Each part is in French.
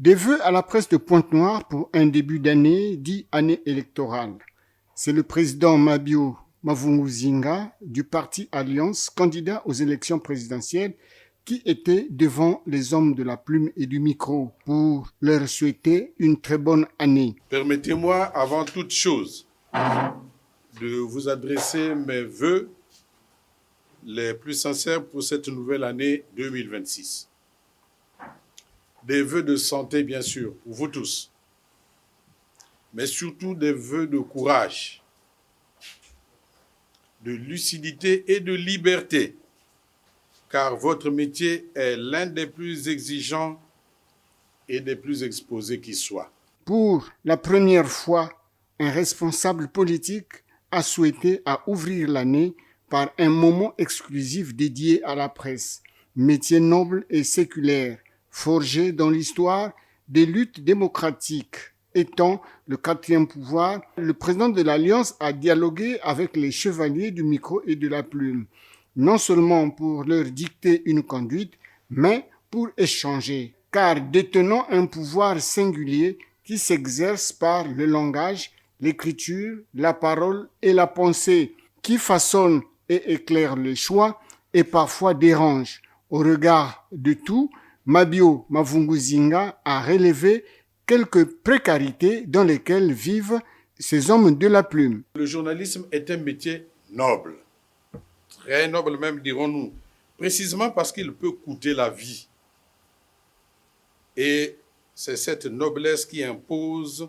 Des vœux à la presse de Pointe-Noire pour un début d'année dit année électorale. C'est le président Mabio Mavunguzinga du parti Alliance, candidat aux élections présidentielles, qui était devant les hommes de la plume et du micro pour leur souhaiter une très bonne année. Permettez-moi avant toute chose de vous adresser mes vœux les plus sincères pour cette nouvelle année 2026. Des vœux de santé, bien sûr, pour vous tous, mais surtout des vœux de courage, de lucidité et de liberté, car votre métier est l'un des plus exigeants et des plus exposés qui soit. Pour la première fois, un responsable politique a souhaité ouvrir l'année par un moment exclusif dédié à la presse, métier noble et séculaire, forgé dans l'histoire des luttes démocratiques. Étant le quatrième pouvoir, le président de l'Alliance a dialogué avec les chevaliers du micro et de la plume, non seulement pour leur dicter une conduite, mais pour échanger, car détenant un pouvoir singulier qui s'exerce par le langage, l'écriture, la parole et la pensée, qui façonne et éclaire le choix et parfois dérange. Au regard de tout, Mabio Mavunguzinga a relevé quelques précarités dans lesquelles vivent ces hommes de la plume. Le journalisme est un métier noble, très noble même dirons-nous, précisément parce qu'il peut coûter la vie. Et c'est cette noblesse qui impose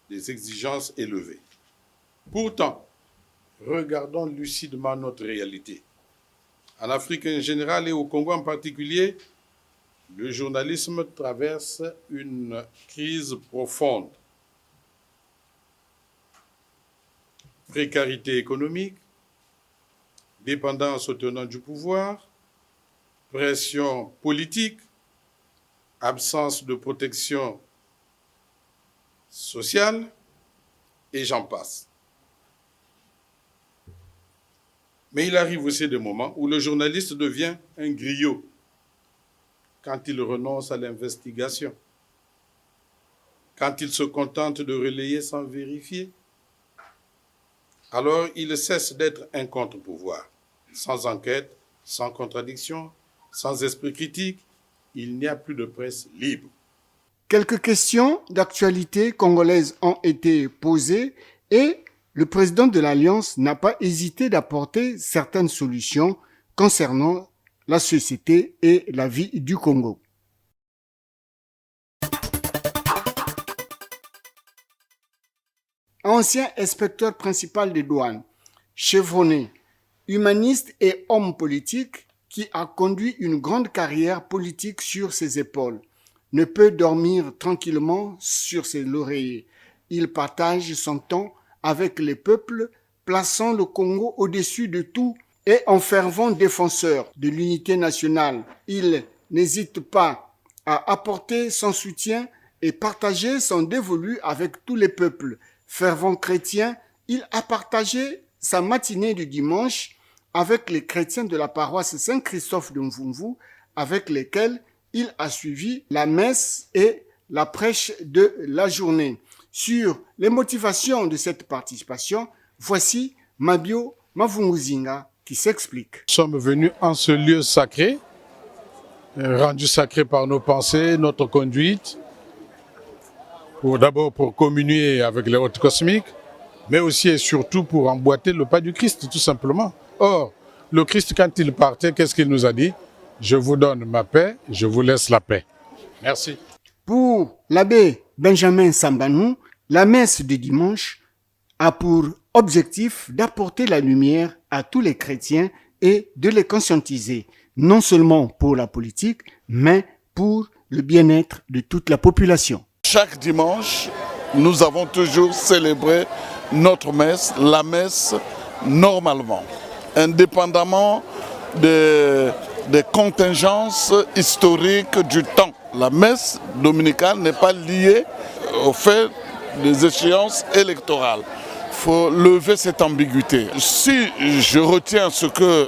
des exigences élevées. Pourtant, regardons lucidement notre réalité. En Afrique en général et au Congo en particulier, le journalisme traverse une crise profonde. Précarité économique, dépendance aux tenants du pouvoir, pression politique, absence de protection sociale, et j'en passe. Mais il arrive aussi des moments où le journaliste devient un griot quand il renonce à l'investigation, quand il se contente de relayer sans vérifier. Alors il cesse d'être un contre-pouvoir. Sans enquête, sans contradiction, sans esprit critique, il n'y a plus de presse libre. Quelques questions d'actualité congolaise ont été posées et le président de l'Alliance n'a pas hésité d'apporter certaines solutions concernant la société et la vie du Congo. Ancien inspecteur principal des douanes, chevronné, humaniste et homme politique qui a conduit une grande carrière politique sur ses épaules, ne peut dormir tranquillement sur ses lauriers. Il partage son temps avec les peuples, plaçant le Congo au-dessus de tout et en fervent défenseur de l'unité nationale. Il n'hésite pas à apporter son soutien et partager son dévolu avec tous les peuples. Fervent chrétien, il a partagé sa matinée du dimanche avec les chrétiens de la paroisse Saint-Christophe de Mvumvu, avec lesquels il a suivi la messe et la prêche de la journée. Sur les motivations de cette participation, voici Mabio Mavunguzinga qui s'explique. Nous sommes venus en ce lieu sacré, rendu sacré par nos pensées, notre conduite, d'abord pour communier avec les hôtes cosmiques, mais aussi et surtout pour emboîter le pas du Christ, tout simplement. Or, le Christ, quand il partait, qu'est-ce qu'il nous a dit? Je vous donne ma paix, je vous laisse la paix. Merci. Pour l'abbé Benjamin Sambanou, la messe de dimanche a pour objectif d'apporter la lumière à tous les chrétiens et de les conscientiser, non seulement pour la politique, mais pour le bien-être de toute la population. Chaque dimanche, nous avons toujours célébré notre messe, la messe normalement, indépendamment des contingences historiques du temps. La messe dominicale n'est pas liée au fait des échéances électorales. Il faut lever cette ambiguïté. Si je retiens ce que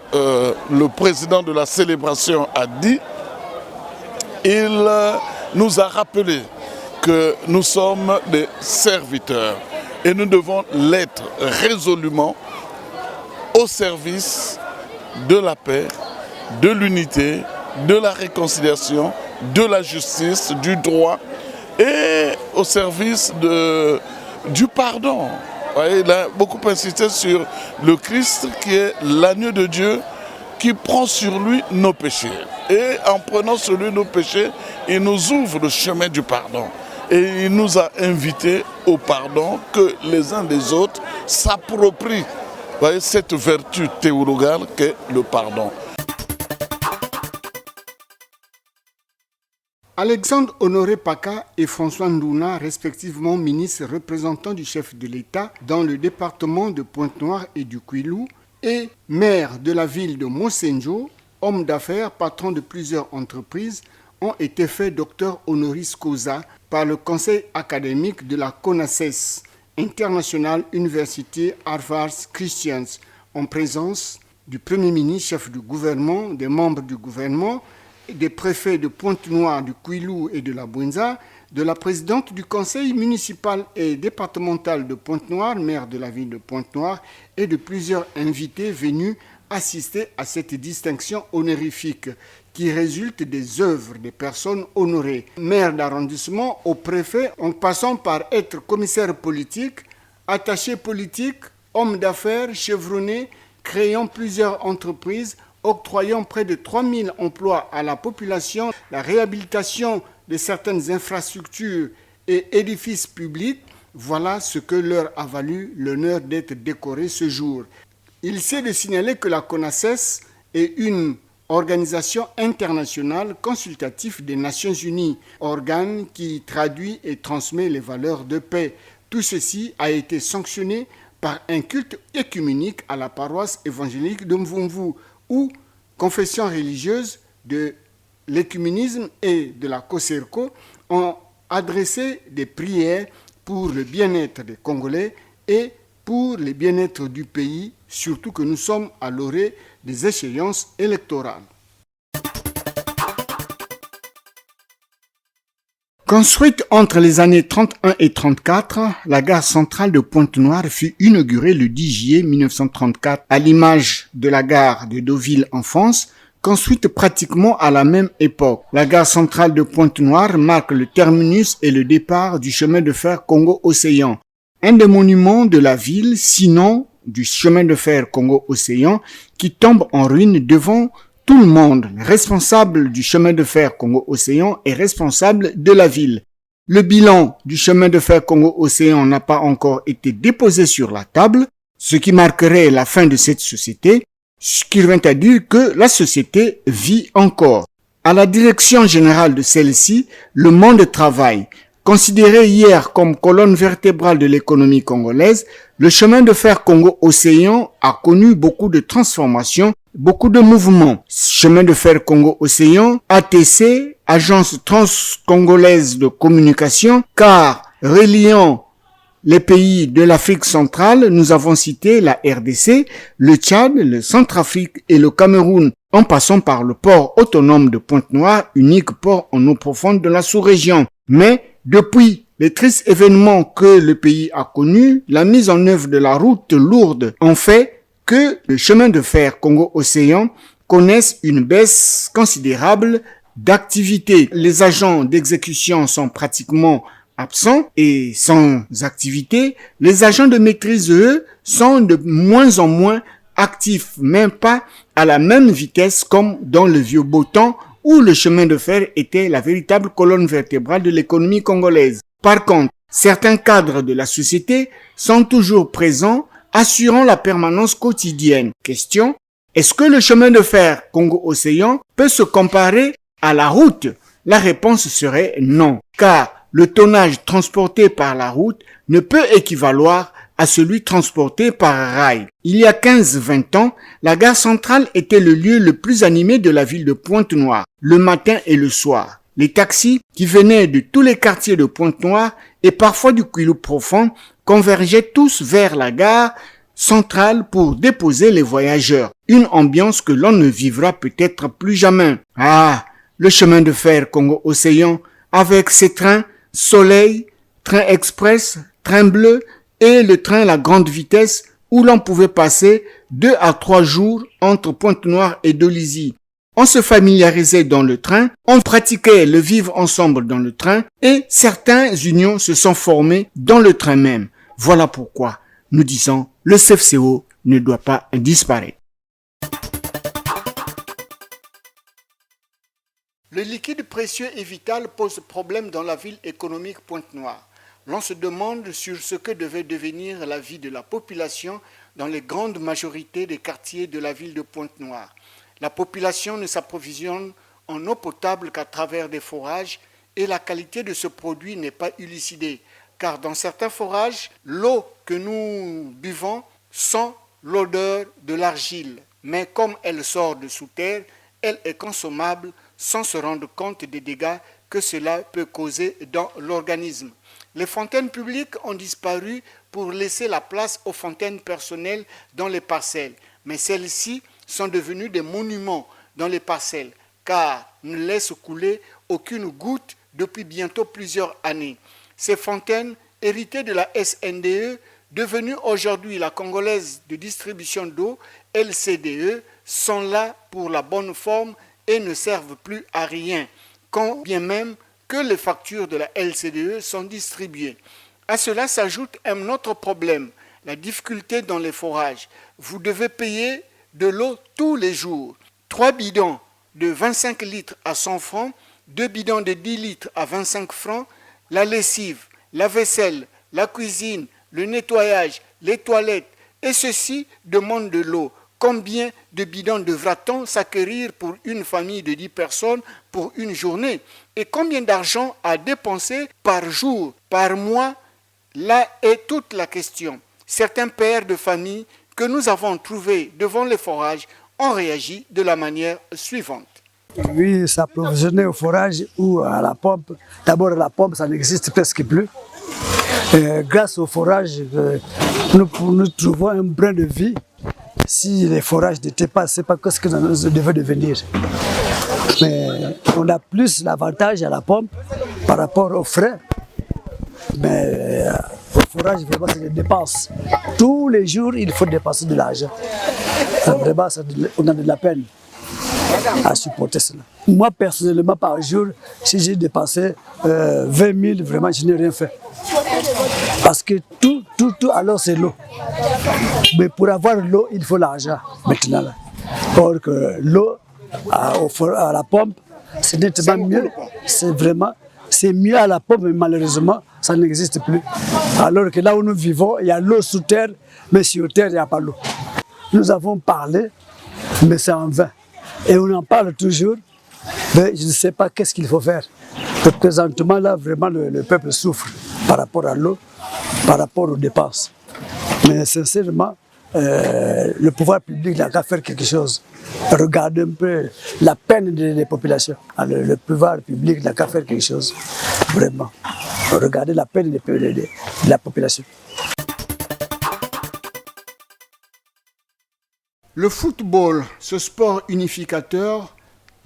le président de la célébration a dit, il nous a rappelé que nous sommes des serviteurs et nous devons l'être résolument au service de la paix, de l'unité, de la réconciliation, de la justice, du droit et au service du pardon. Il a beaucoup insisté sur le Christ qui est l'agneau de Dieu qui prend sur lui nos péchés. Et en prenant sur lui nos péchés, il nous ouvre le chemin du pardon. Et il nous a invités au pardon, que les uns des autres s'approprient cette vertu théologale qu'est le pardon. Alexandre Honoré Paka et François Ndouna, respectivement ministres représentants du chef de l'État dans le département de Pointe-Noire et du Kwilu, et maire de la ville de Mosenjo, homme d'affaires, patron de plusieurs entreprises, ont été faits docteur honoris causa par le conseil académique de la CONACES, International University Harvard Christians, en présence du Premier ministre, chef du gouvernement, des membres du gouvernement, des préfets de Pointe-Noire, du Kwilu et de la Bouenza, de la présidente du conseil municipal et départemental de Pointe-Noire, maire de la ville de Pointe-Noire, et de plusieurs invités venus assister à cette distinction honorifique qui résulte des œuvres des personnes honorées. Maire d'arrondissement au préfet, en passant par être commissaire politique, attaché politique, homme d'affaires, chevronné, créant plusieurs entreprises, octroyant près de 3000 emplois à la population, la réhabilitation de certaines infrastructures et édifices publics, voilà ce que leur a valu l'honneur d'être décoré ce jour. Il s'est de signaler que la CONACES est une organisation internationale consultative des Nations Unies, organe qui traduit et transmet les valeurs de paix. Tout ceci a été sanctionné par un culte œcuménique à la paroisse évangélique de Mvumvu, où confessions religieuses de l'œcuménisme et de la COSERCO ont adressé des prières pour le bien-être des Congolais et pour le bien-être du pays, surtout que nous sommes à l'orée des échéances électorales. Construite entre les années 31 et 34, la gare centrale de Pointe-Noire fut inaugurée le 10 juillet 1934, à l'image de la gare de Deauville en France, construite pratiquement à la même époque. La gare centrale de Pointe-Noire marque le terminus et le départ du chemin de fer Congo-Océan, un des monuments de la ville, sinon du chemin de fer Congo-Océan, qui tombe en ruine devant tout le monde. Responsable du chemin de fer Congo-Océan est responsable de la ville. Le bilan du chemin de fer Congo-Océan n'a pas encore été déposé sur la table, ce qui marquerait la fin de cette société, ce qui vient à dire que la société vit encore. À la direction générale de celle-ci, le monde travaille. Considéré hier comme colonne vertébrale de l'économie congolaise, le chemin de fer Congo-Océan a connu beaucoup de transformations, beaucoup de mouvements. Chemin de fer Congo-Océan, ATC, Agence transcongolaise de communication, car reliant les pays de l'Afrique centrale, nous avons cité la RDC, le Tchad, le Centrafrique et le Cameroun, en passant par le port autonome de Pointe-Noire, unique port en eau profonde de la sous-région. Mais depuis les tristes événements que le pays a connus, la mise en œuvre de la route lourde en fait que le chemin de fer Congo-Océan connaisse une baisse considérable d'activité. Les agents d'exécution sont pratiquement absents et sans activité. Les agents de maîtrise, eux, sont de moins en moins actifs, même pas à la même vitesse comme dans le vieux beau temps où le chemin de fer était la véritable colonne vertébrale de l'économie congolaise. Par contre, certains cadres de la société sont toujours présents, assurant la permanence quotidienne. Question, est-ce que le chemin de fer Congo-Océan peut se comparer à la route? La réponse serait non, car le tonnage transporté par la route ne peut équivaloir à celui transporté par rail. Il y a 15-20 ans, la gare centrale était le lieu le plus animé de la ville de Pointe-Noire, le matin et le soir. Les taxis, qui venaient de tous les quartiers de Pointe-Noire et parfois du Kwilu profond, convergeaient tous vers la gare centrale pour déposer les voyageurs. Une ambiance que l'on ne vivra peut-être plus jamais. Ah, le chemin de fer Congo-Océan, avec ses trains, Soleil, train express, train bleu et le train à la grande vitesse où l'on pouvait passer 2 à 3 jours entre Pointe-Noire et Dolisie. On se familiarisait dans le train, on pratiquait le vivre ensemble dans le train et certaines unions se sont formées dans le train même. Voilà pourquoi nous disons le CFCO ne doit pas disparaître. Le liquide précieux et vital pose problème dans la ville économique Pointe-Noire. L'on se demande sur ce que devait devenir la vie de la population dans les grandes majorités des quartiers de la ville de Pointe-Noire. La population ne s'approvisionne en eau potable qu'à travers des forages et la qualité de ce produit n'est pas élucidée, car dans certains forages, l'eau que nous buvons sent l'odeur de l'argile, mais comme elle sort de sous terre, elle est consommable sans se rendre compte des dégâts que cela peut causer dans l'organisme. Les fontaines publiques ont disparu pour laisser la place aux fontaines personnelles dans les parcelles, mais celles-ci sont devenues des monuments dans les parcelles, car ne laissent couler aucune goutte depuis bientôt plusieurs années. Ces fontaines, héritées de la SNDE, devenue aujourd'hui la Congolaise de distribution d'eau, LCDE, sont là pour la bonne forme et ne servent plus à rien, quand bien même que les factures de la LCDE sont distribuées. À cela s'ajoute un autre problème, la difficulté dans les forages. Vous devez payer de l'eau tous les jours. 3 bidons de 25 litres à 100 francs, 2 bidons de 10 litres à 25 francs, la lessive, la vaisselle, la cuisine, le nettoyage, les toilettes, et ceci demande de l'eau. Combien de bidons devra-t-on s'acquérir pour une famille de 10 personnes pour une journée? Et combien d'argent à dépenser par jour, par mois? Là est toute la question. Certains pères de famille que nous avons trouvés devant les forages ont réagi de la manière suivante. Oui, s'approvisionner au forage ou à la pompe. D'abord, la pompe, ça n'existe presque plus. Grâce au forage, nous trouvons un brin de vie. Si les forages n'étaient pas, c'est pas ce que nous devait devenir. Mais on a plus l'avantage à la pompe par rapport aux frais. Mais au forage, vraiment, c'est des dépenses. Tous les jours, il faut dépenser de l'argent. Vraiment, on a de la peine à supporter cela. Moi, personnellement, par jour, si j'ai dépensé 20 000, vraiment, je n'ai rien fait. Parce que tout, alors c'est l'eau. Mais pour avoir l'eau, il faut l'argent maintenant. Là. Or que l'eau à la pompe, c'est nettement mieux. C'est mieux à la pompe, mais malheureusement, ça n'existe plus. Alors que là où nous vivons, il y a l'eau sous terre, mais sur terre, il n'y a pas l'eau. Nous avons parlé, mais c'est en vain. Et on en parle toujours, mais je ne sais pas qu'est-ce qu'il faut faire. Présentement, là, vraiment, le peuple souffre par rapport à l'eau, par rapport aux dépenses. Mais sincèrement, le pouvoir public n'a qu'à faire quelque chose. Regarder un peu la peine des populations. Le pouvoir public n'a qu'à faire quelque chose. Vraiment. Regarder la peine de la population. Le football, ce sport unificateur,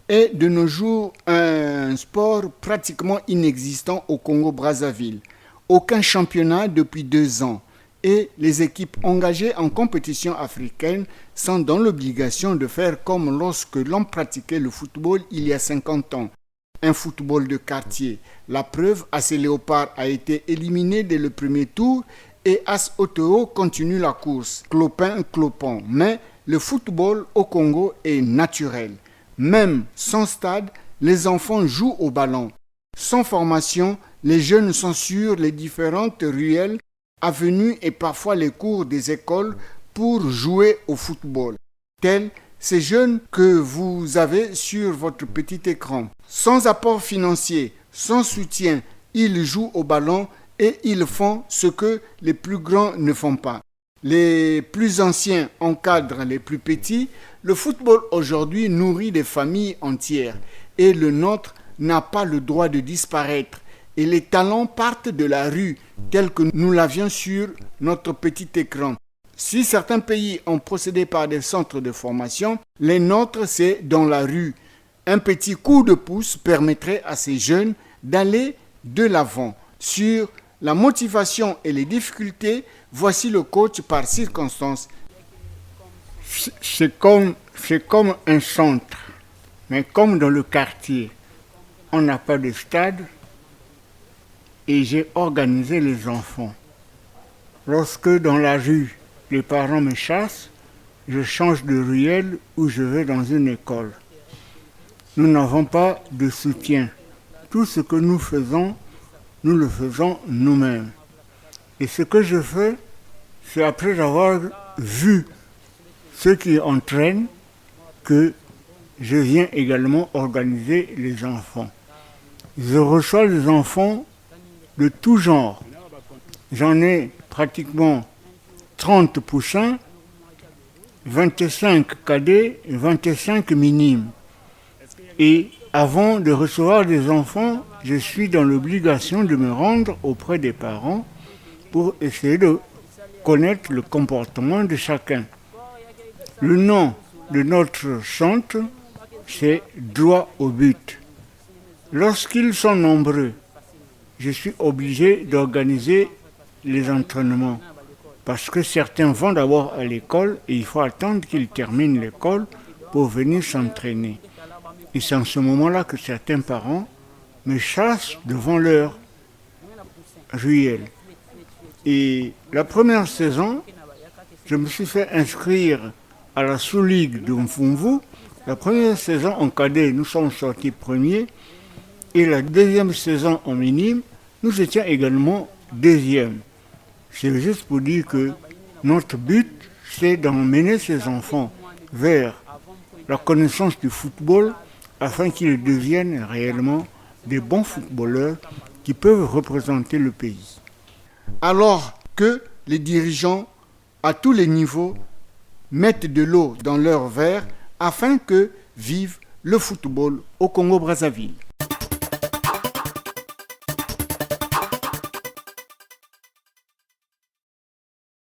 est de nos jours un sport pratiquement inexistant au Congo-Brazzaville. Aucun championnat depuis 2 ans et les équipes engagées en compétition africaine sont dans l'obligation de faire comme lorsque l'on pratiquait le football il y a 50 ans. Un football de quartier. La preuve, AC Léopard a été éliminé dès le premier tour et As Oteo continue la course, clopin-clopant. Mais le football au Congo est naturel. Même sans stade, les enfants jouent au ballon. Sans formation, les jeunes sont sur les différentes ruelles, avenues et parfois les cours des écoles pour jouer au football. Tels ces jeunes que vous avez sur votre petit écran. Sans apport financier, sans soutien, ils jouent au ballon et ils font ce que les plus grands ne font pas. Les plus anciens encadrent les plus petits. Le football aujourd'hui nourrit des familles entières et le nôtre n'a pas le droit de disparaître. Et les talents partent de la rue, tels que nous l'avions sur notre petit écran. Si certains pays ont procédé par des centres de formation, les nôtres, c'est dans la rue. Un petit coup de pouce permettrait à ces jeunes d'aller de l'avant. sur la motivation et les difficultés, voici le coach par circonstance. C'est comme un centre, mais comme dans le quartier, on n'a pas de stade et j'ai organisé les enfants. Lorsque dans la rue, les parents me chassent, je change de ruelle ou je vais dans une école. Nous n'avons pas de soutien. Tout ce que nous faisons, nous le faisons nous-mêmes. Et ce que je fais, c'est après avoir vu ce qui entraîne que je viens également organiser les enfants. Je reçois les enfants de tout genre. J'en ai pratiquement 30 poussins, 25 cadets et 25 minimes. Et avant de recevoir des enfants, je suis dans l'obligation de me rendre auprès des parents pour essayer de connaître le comportement de chacun. Le nom de notre centre, c'est Droit au but. Lorsqu'ils sont nombreux, je suis obligé d'organiser les entraînements parce que certains vont d'abord à l'école et il faut attendre qu'ils terminent l'école pour venir s'entraîner. Et c'est en ce moment-là que certains parents me chassent devant leur ruelle. Et la première saison, je me suis fait inscrire à la sous-ligue de Mfumvu. La première saison en cadet, nous sommes sortis premiers. Et la deuxième saison en minime, nous étions également deuxième. C'est juste pour dire que notre but, c'est d'emmener ces enfants vers la connaissance du football afin qu'ils deviennent réellement des bons footballeurs qui peuvent représenter le pays. Alors que les dirigeants à tous les niveaux mettent de l'eau dans leurs verres afin que vive le football au Congo-Brazzaville.